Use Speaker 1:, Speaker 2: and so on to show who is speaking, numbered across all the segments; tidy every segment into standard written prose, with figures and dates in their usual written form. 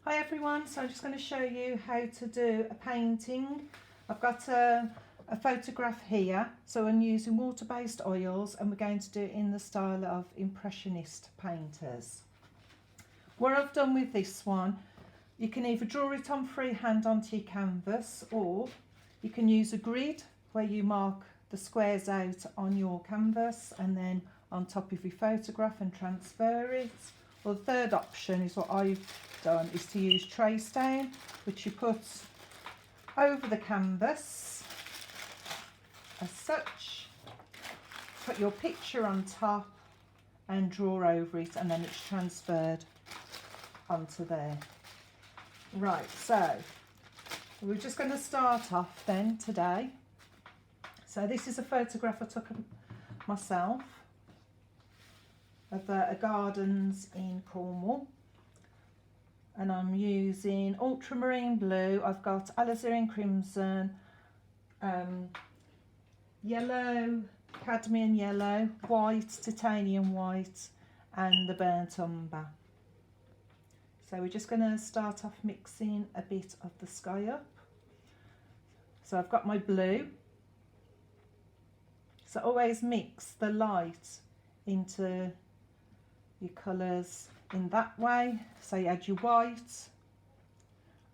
Speaker 1: Hi everyone, so I'm just going to show you how to do a painting. I've got a photograph here, so I'm using water-based oils and we're going to do it in the style of impressionist painters. What I've done with this one, you can either draw it on freehand onto your canvas, or you can use a grid where you mark the squares out on your canvas and then on top of your photograph and transfer it. Well, the third option is what I've done, is to use tray stain, which you put over the canvas as such, put your picture on top and draw over it, and then it's transferred onto there. Right, so we're just going to start off then today. So this is a photograph I took of myself of a gardens in Cornwall, and I'm using ultramarine blue. I've got alizarin crimson, yellow, cadmium yellow, white, titanium white, and the burnt umber. So we're just going to start off mixing a bit of the sky up. So I've got my blue. So always mix the light into your colours in that way. So you add your white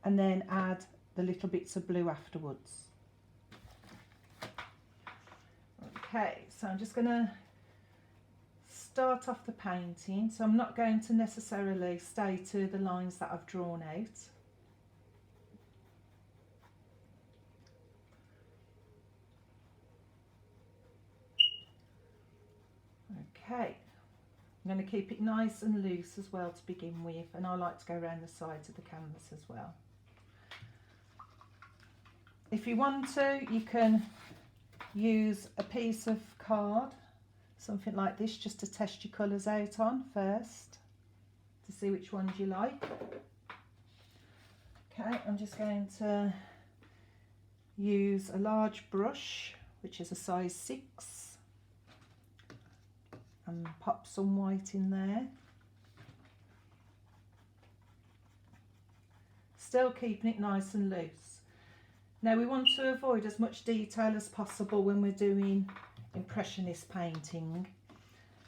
Speaker 1: and then add the little bits of blue afterwards. Okay, so I'm just going to start off the painting. So I'm not going to necessarily stay to the lines that I've drawn out. Okay. I'm going to keep it nice and loose as well to begin with, and I like to go around the sides of the canvas as well. If you want to, you can use a piece of card, something like this, just to test your colours out on first, to see which ones you like. Okay, I'm just going to use a large brush, which is a size 6. And pop some white in there. Still keeping it nice and loose. Now we want to avoid as much detail as possible when we're doing impressionist painting.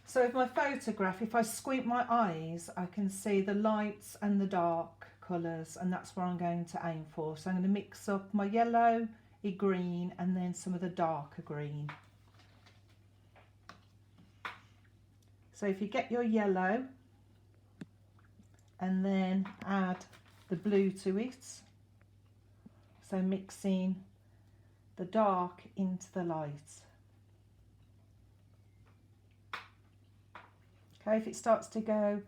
Speaker 1: So with my photograph, if I squint my eyes, I can see the lights and the dark colours, and that's what I'm going to aim for. So I'm going to mix up my yellow, your green, and then some of the darker green. So if you get your yellow and then add the blue to it, so mixing the dark into the light. Okay, if it starts to go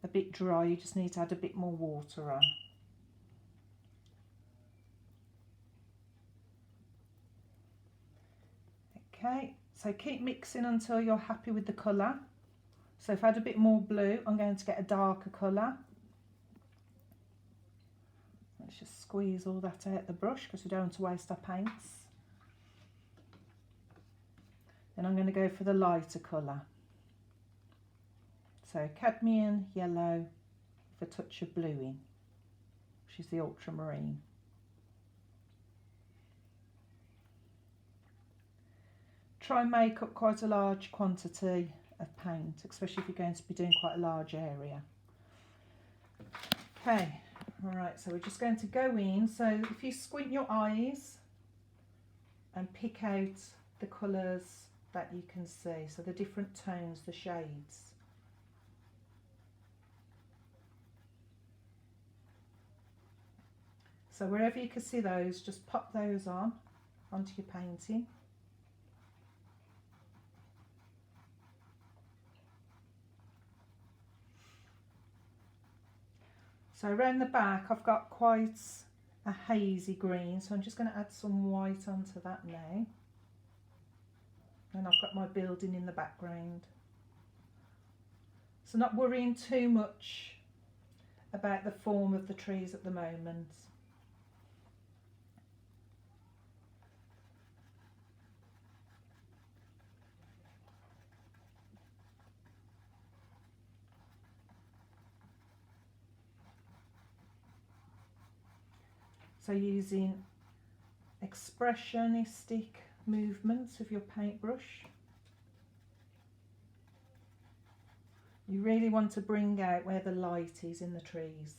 Speaker 1: a bit dry, you just need to add a bit more water on. Okay, so keep mixing until you're happy with the colour. So if I add a bit more blue, I'm going to get a darker colour. Let's just squeeze all that out the brush because we don't want to waste our paints. Then I'm going to go for the lighter colour. So cadmium yellow with a touch of blue in, which is the ultramarine. Try and make up quite a large quantity of paint, especially if you're going to be doing quite a large area. Okay, all right, so we're just going to go in. So if you squint your eyes and pick out the colours that you can see, so the different tones, the shades. So wherever you can see those, just pop those on onto your painting. So around the back I've got quite a hazy green, so I'm just going to add some white onto that now. And I've got my building in the background. So not worrying too much about the form of the trees at the moment. So using expressionistic movements with your paintbrush. You really want to bring out where the light is in the trees.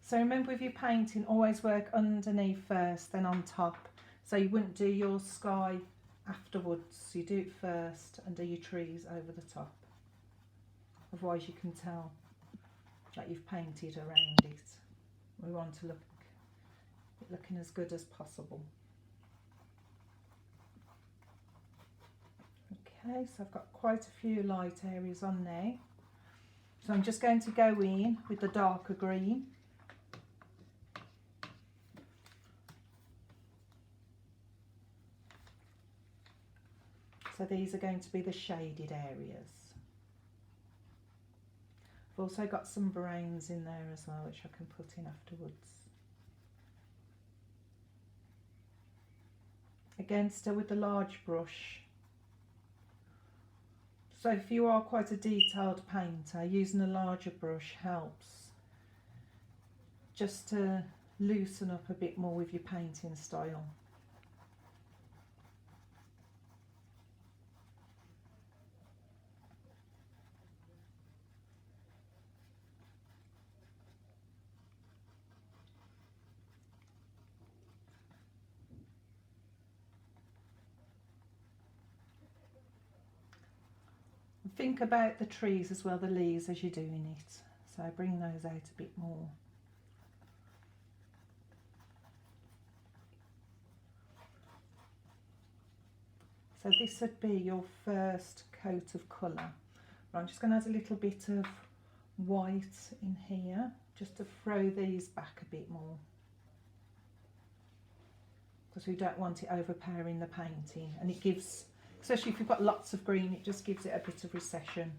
Speaker 1: So remember, with your painting, always work underneath first, then on top. So you wouldn't do your sky afterwards. You do it first and do your trees over the top. Otherwise you can tell that you've painted around it. We want to look looking as good as possible. Okay, so I've got quite a few light areas on now. So I'm just going to go in with the darker green. So these are going to be the shaded areas. I've also got some browns in there as well, which I can put in afterwards. Again, still with the large brush. So if you are quite a detailed painter, using a larger brush helps just to loosen up a bit more with your painting style. Think about the trees as well, the leaves, as you're doing it. So bring those out a bit more. So this would be your first coat of colour. I'm just going to add a little bit of white in here, just to throw these back a bit more, because we don't want it overpowering the painting, and it gives, especially if you've got lots of green, it just gives it a bit of recession.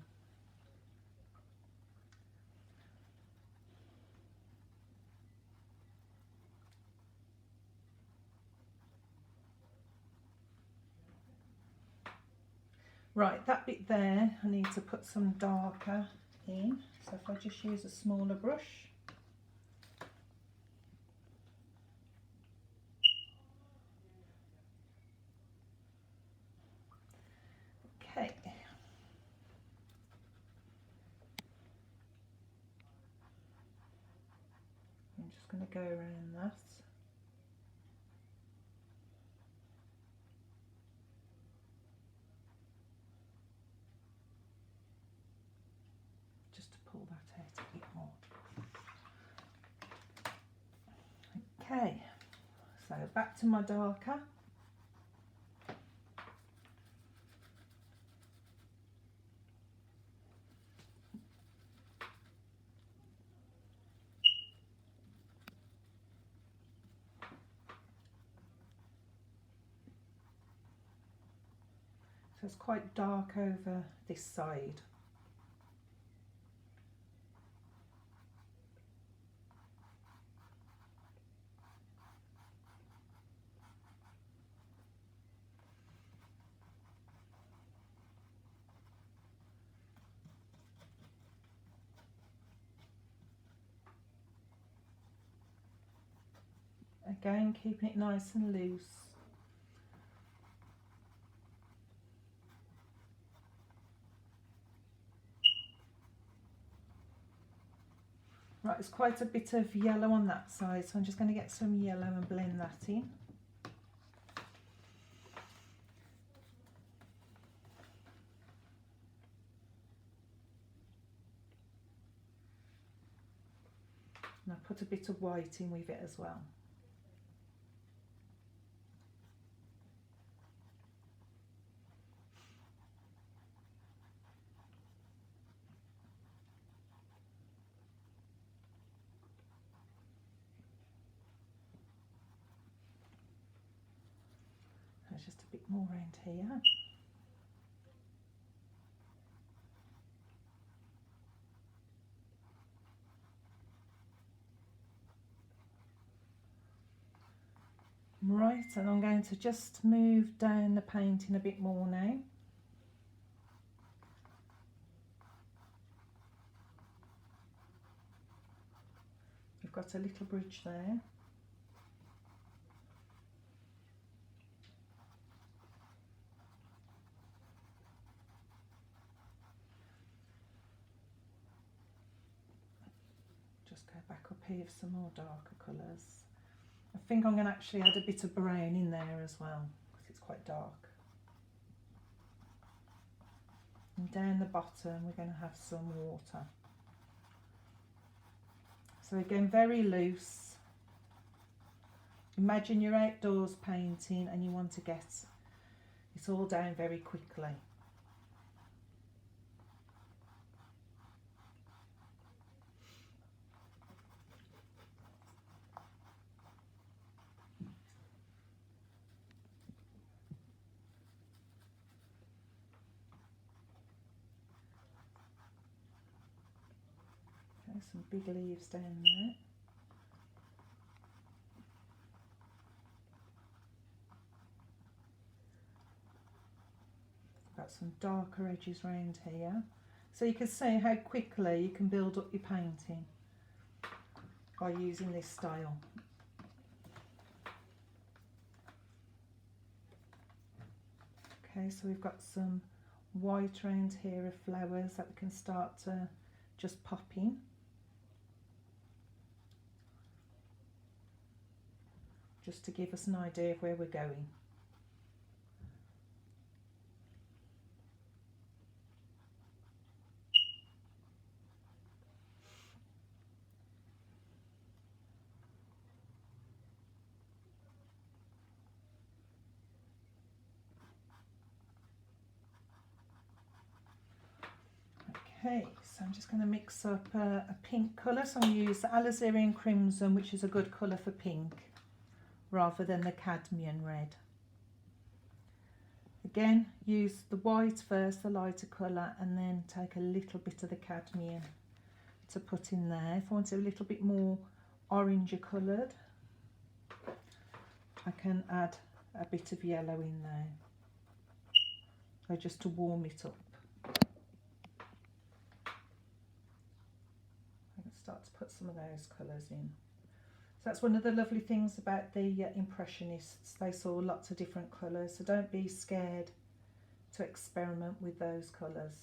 Speaker 1: Right, that bit there, I need to put some darker in. So if I just use a smaller brush. Okay. I'm just going to go around that. Just to pull that out a bit more. Okay, so back to my darker. So it's quite dark over this side. Again, keeping it nice and loose. Right, there's quite a bit of yellow on that side, so I'm just going to get some yellow and blend that in. And I put a bit of white in with it as well. there's just a bit more around here. Right, and I'm going to just move down the painting a bit more now. We've got a little bridge there. Just go back up here for some more darker colours. I think I'm going to actually add a bit of brown in there as well, because it's quite dark. And down the bottom we're going to have some water. So again, very loose. Imagine you're outdoors painting and you want to get it all down very quickly. Some big leaves down there. Got some darker edges around here. So you can see how quickly you can build up your painting by using this style. Okay, so we've got some white around here of flowers that we can start to just pop in. Just to give us an idea of where we're going. Okay, so I'm just going to mix up a pink colour. So I'm going to use the alizarin crimson, which is a good colour for pink, rather than the cadmium red. Again, use the white first, the lighter colour, and then take a little bit of the cadmium to put in there. If I want it a little bit more orangey coloured, I can add a bit of yellow in there, so just to warm it up. I can start to put some of those colours in. So that's one of the lovely things about the Impressionists. They saw lots of different colours, so don't be scared to experiment with those colours.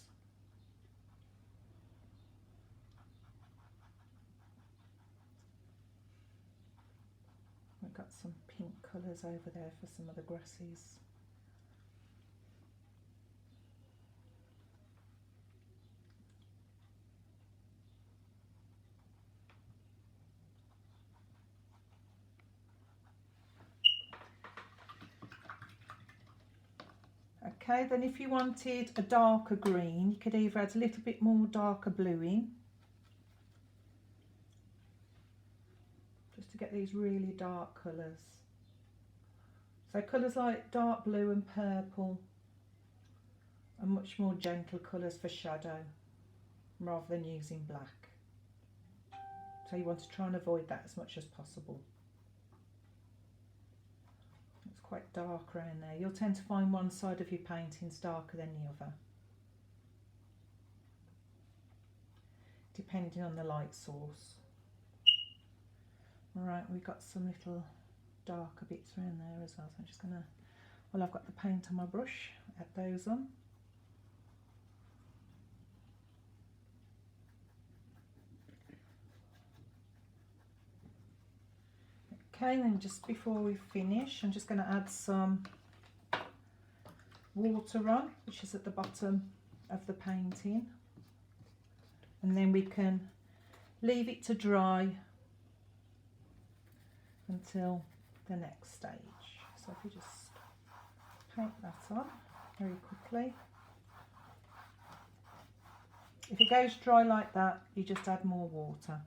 Speaker 1: We've got some pink colours over there for some of the grasses. Okay, then if you wanted a darker green, you could either add a little bit more darker blue in, just to get these really dark colours. So colours like dark blue and purple are much more gentle colours for shadow, rather than using black. So you want to try and avoid that as much as possible. Quite dark around there. You'll tend to find one side of your paintings darker than the other, depending on the light source. Alright, we've got some little darker bits around there as well, so I'm just going to, well, I've got the paint on my brush, add those on. Okay, then just before we finish, I'm just going to add some water on, which is at the bottom of the painting, and then we can leave it to dry until the next stage. So if you just paint that on very quickly. If it goes dry like that, you just add more water.